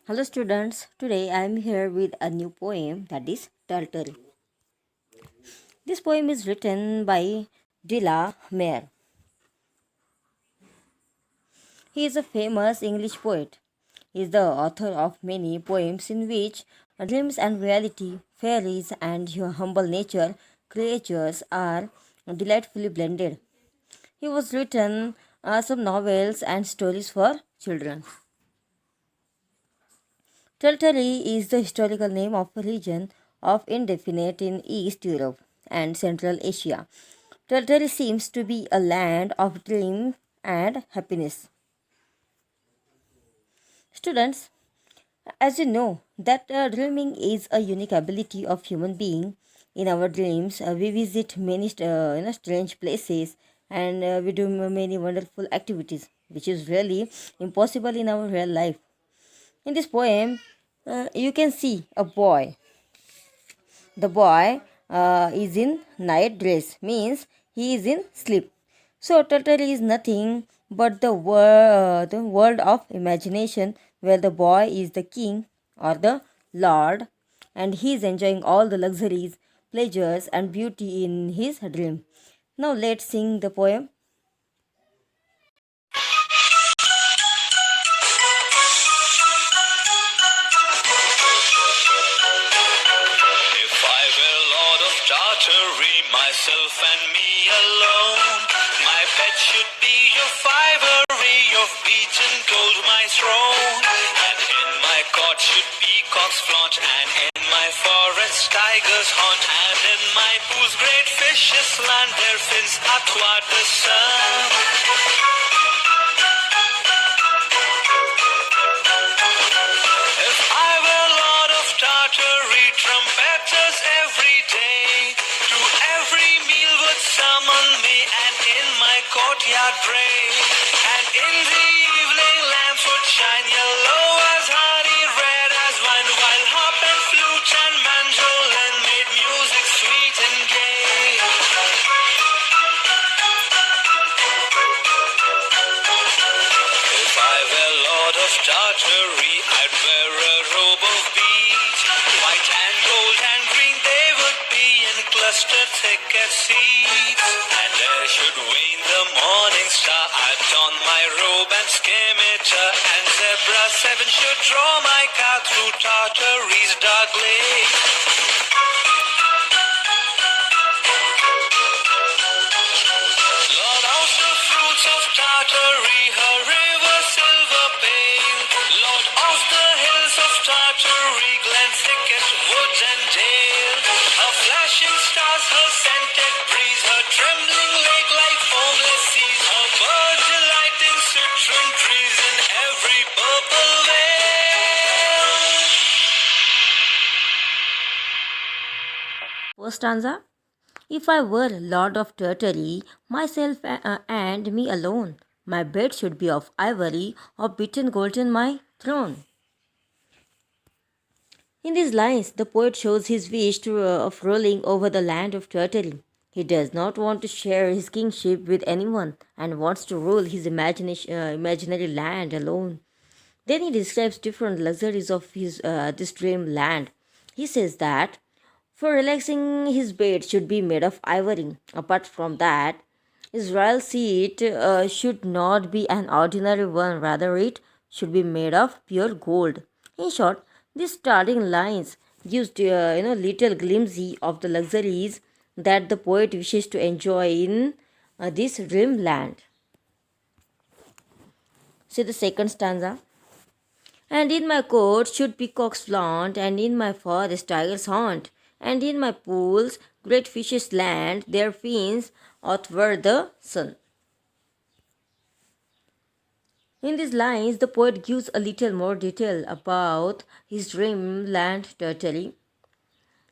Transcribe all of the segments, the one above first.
Hello students, today I am here with a new poem that is Turtle. This poem is written by Dilla Mayer. He is a famous English poet. He is the author of many poems in which dreams and reality, fairies and your humble nature creatures are delightfully blended. He was written some novels and stories for children. Tartary is the historical name of a region of indefinite in East Europe and Central Asia. Tartary seems to be a land of dream and happiness. Students, as you know, that dreaming is a unique ability of human being. In our dreams, we visit many strange places and we do many wonderful activities, which is really impossible in our real life. In this poem, you can see a boy. The boy is in night dress, means he is in sleep. So turtle is nothing but the world of imagination where the boy is the king or the lord and he is enjoying all the luxuries, pleasures and beauty in his dream. Now let's sing the poem. If I were Lord of Tartary, myself and me alone, my pet should be your ivory of beaten gold, my throne. And in my court should peacocks flaunt, and in my forest tigers haunt, and in my pools great fishes land their fins athwart the sun. If I were Lord of Tartary, trumpeters every day, to every meal would summon me, and in my courtyard bray. And in the evening lamps would shine yellow as honey, red as wine, while harp and flute and mandolin made music sweet and gay. If I were Lord of Tartary, I'd wear a robe of beads. White and gold and green they would be in clustered thick as seeds. And there should wane the morning star. I'd don my robe and scimitar, and zebra 7 should draw my car through Tartary's dark lake. Lord of the fruits of Tartary, her river silver pale. Lord of the hills of Tartary, glen, thicket, woods and dale. Her flashing stars, her scented breeze, her trembling lake like foamless seas. Her birds delighting citron trees in every purple vale. First stanza. If I were Lord of Tartary, myself and me alone, my bed should be of ivory, of beaten golden my throne. In these lines, the poet shows his wish of ruling over the land of Tartary. He does not want to share his kingship with anyone and wants to rule his imaginary land alone. Then he describes different luxuries of this dream land. He says that for relaxing, his bed should be made of ivory. Apart from that, his royal seat should not be an ordinary one, rather, it should be made of pure gold. In short, these starting lines gives little glimpse of the luxuries that the poet wishes to enjoy in this dreamland. See the second stanza. And in my court should peacocks flaunt, and in my forest tigers haunt, and in my pools great fishes land their fins athwart the sun. In these lines, the poet gives a little more detail about his dreamland Tartary.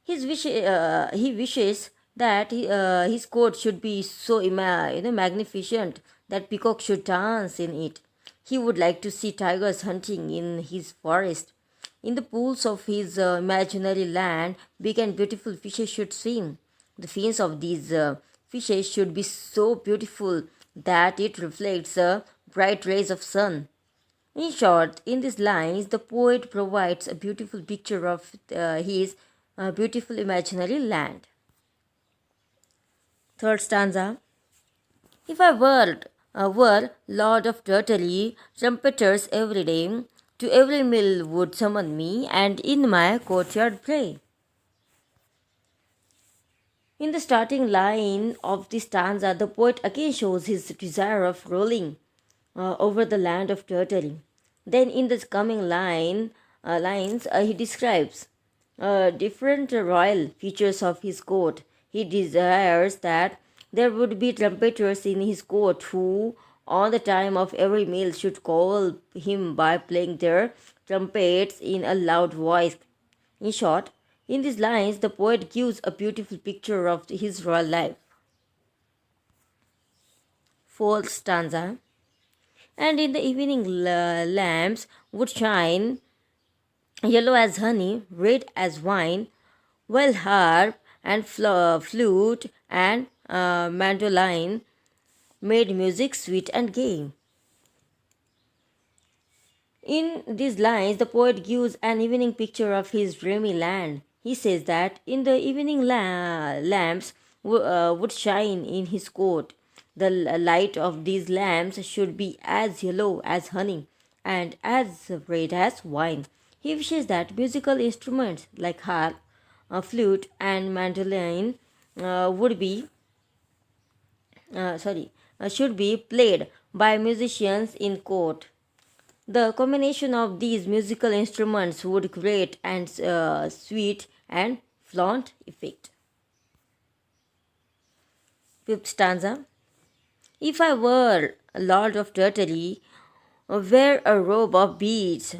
He wishes that his court should be so magnificent that peacocks should dance in it. He would like to see tigers hunting in his forest. In the pools of his imaginary land, big and beautiful fishes should swim. The fins of these fishes should be so beautiful that it reflects the bright rays of sun. In short, in these lines, the poet provides a beautiful picture of his beautiful imaginary land. Third stanza. If I were Lord of Tartary, trumpeters every day, to every mill would summon me, and in my courtyard play. In the starting line of this stanza, the poet again shows his desire of ruling over the land of Tartary. Then, in the coming lines, he describes different royal features of his court. He desires that there would be trumpeters in his court who, on the time of every meal, should call him by playing their trumpets in a loud voice. In short, in these lines, the poet gives a beautiful picture of his royal life. Fourth stanza. And in the evening, lamps would shine yellow as honey, red as wine, while harp and flute and mandolin made music sweet and gay. In these lines, the poet gives an evening picture of his dreamy land. He says that in the evening lamps would shine in his court. The light of these lamps should be as yellow as honey and as red as wine. He wishes that musical instruments like harp, flute, and mandolin would be should be played by musicians in court. The combination of these musical instruments would create an sweet and flaunt effect. Fifth stanza. If I were Lord of Tartary, wear a robe of beads,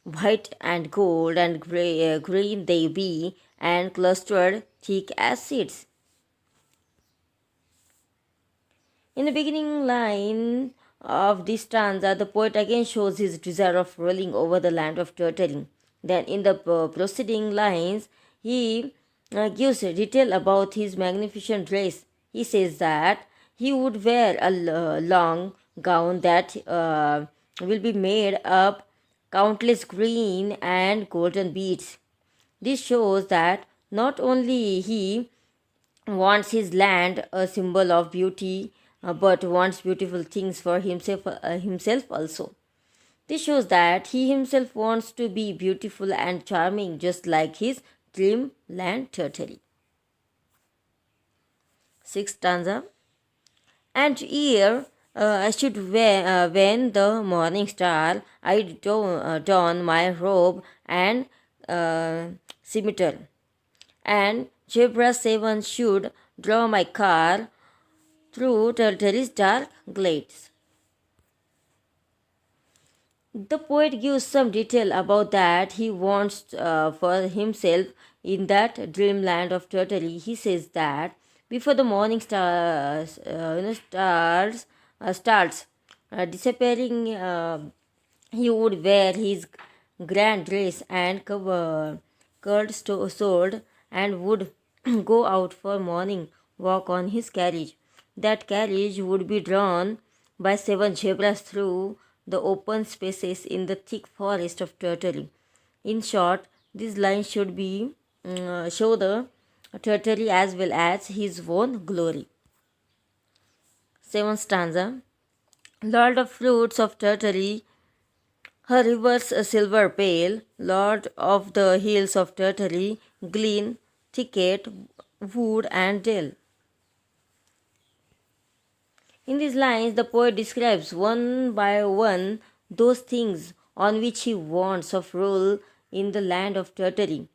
white and gold and green they be, and clustered thick as seeds. In the beginning line of this stanza, the poet again shows his desire of ruling over the land of Tartary. Then, in the preceding lines, he gives detail about his magnificent dress. He says that he would wear a long gown that will be made up countless green and golden beads. This shows that not only he wants his land a symbol of beauty, but wants beautiful things for himself also. This shows that he himself wants to be beautiful and charming, just like his dream land Tartary. Sixth stanza. And here I should wear, when the morning star, I don my robe and scimitar, and Zebra 7 should draw my car through Tartary's dark glades. The poet gives some detail about that he wants for himself in that dreamland of Tartary. He says that before the morning starts disappearing, he would wear his grand dress and curled sword and would go out for morning walk on his carriage. That carriage would be drawn by 7 zebras through the open spaces in the thick forest of Tartary. In short, this line should be show the Tartary as well as his own glory. Seventh stanza. Lord of fruits of Tartary, her rivers a silver pale, Lord of the hills of Tartary, glen, thicket, wood, and dale. In these lines, the poet describes one by one those things on which he wants of rule in the land of Tartary.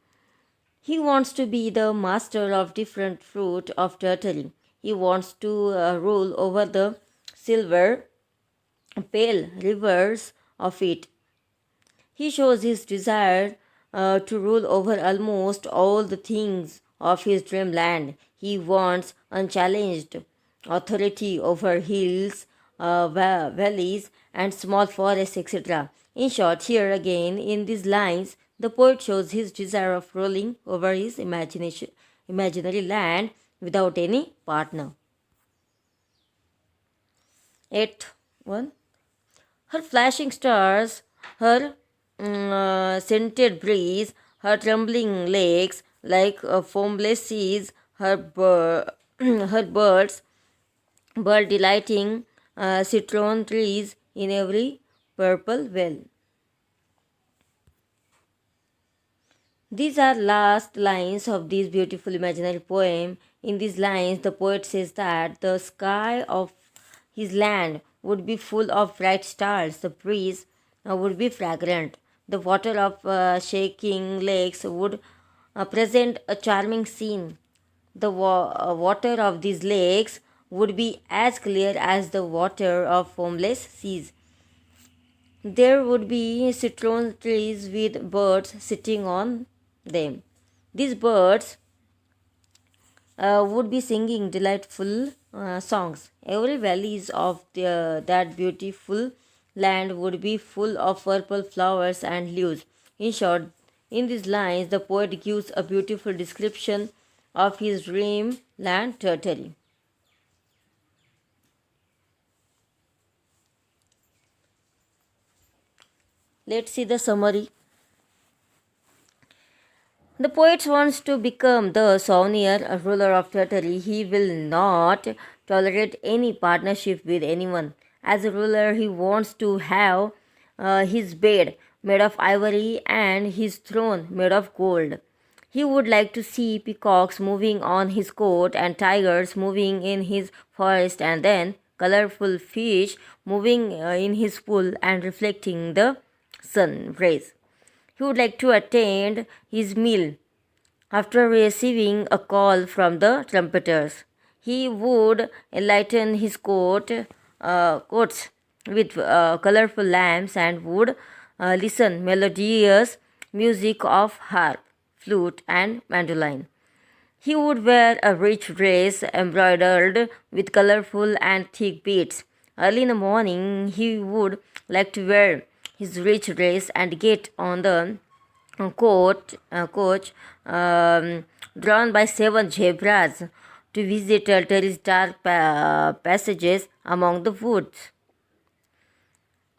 He wants to be the master of different fruit of Tartary. He wants to rule over the silver, pale rivers of it. He shows his desire to rule over almost all the things of his dreamland. He wants unchallenged authority over hills, valleys, and small forests, etc. In short, here again, in these lines, the poet shows his desire of ruling over his imaginary land without any partner. 8. 1. Her flashing stars, her scented breeze, her trembling lakes like foamless seas, her bird delighting citron trees in every purple well. These are last lines of this beautiful imaginary poem. In these lines, the poet says that the sky of his land would be full of bright stars, the breeze would be fragrant, the water of shaking lakes would present a charming scene. The water of these lakes would be as clear as the water of foamless seas. There would be citron trees with birds sitting on them. These birds would be singing delightful songs. Every valleys of that beautiful land would be full of purple flowers and leaves. In short, in these lines, the poet gives a beautiful description of his dream land Tartary. Let's see the summary. The poet wants to become the souvenir ruler of Tartary. He will not tolerate any partnership with anyone. As a ruler, he wants to have his bed made of ivory and his throne made of gold. He would like to see peacocks moving on his court and tigers moving in his forest, and then colorful fish moving in his pool and reflecting the sun rays. He would like to attend his meal after receiving a call from the trumpeters. He would enlighten his courts with colorful lamps and would listen melodious music of harp, flute, and mandolin. He would wear a rich dress embroidered with colorful and thick beads. Early in the morning, he would like to wear his rich dress and get on the coach drawn by 7 zebras to visit Tartary's dark passages among the woods.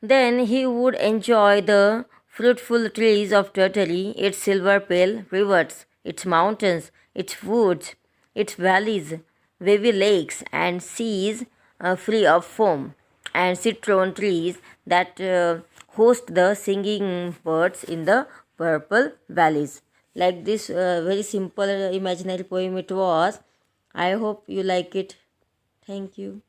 Then he would enjoy the fruitful trees of Tartary, its silver pale rivers, its mountains, its woods, its valleys, wavy lakes, and seas free of foam, and citron trees that host the singing birds in the purple valleys. Like this very simple imaginary poem it was. I hope you like it. Thank you.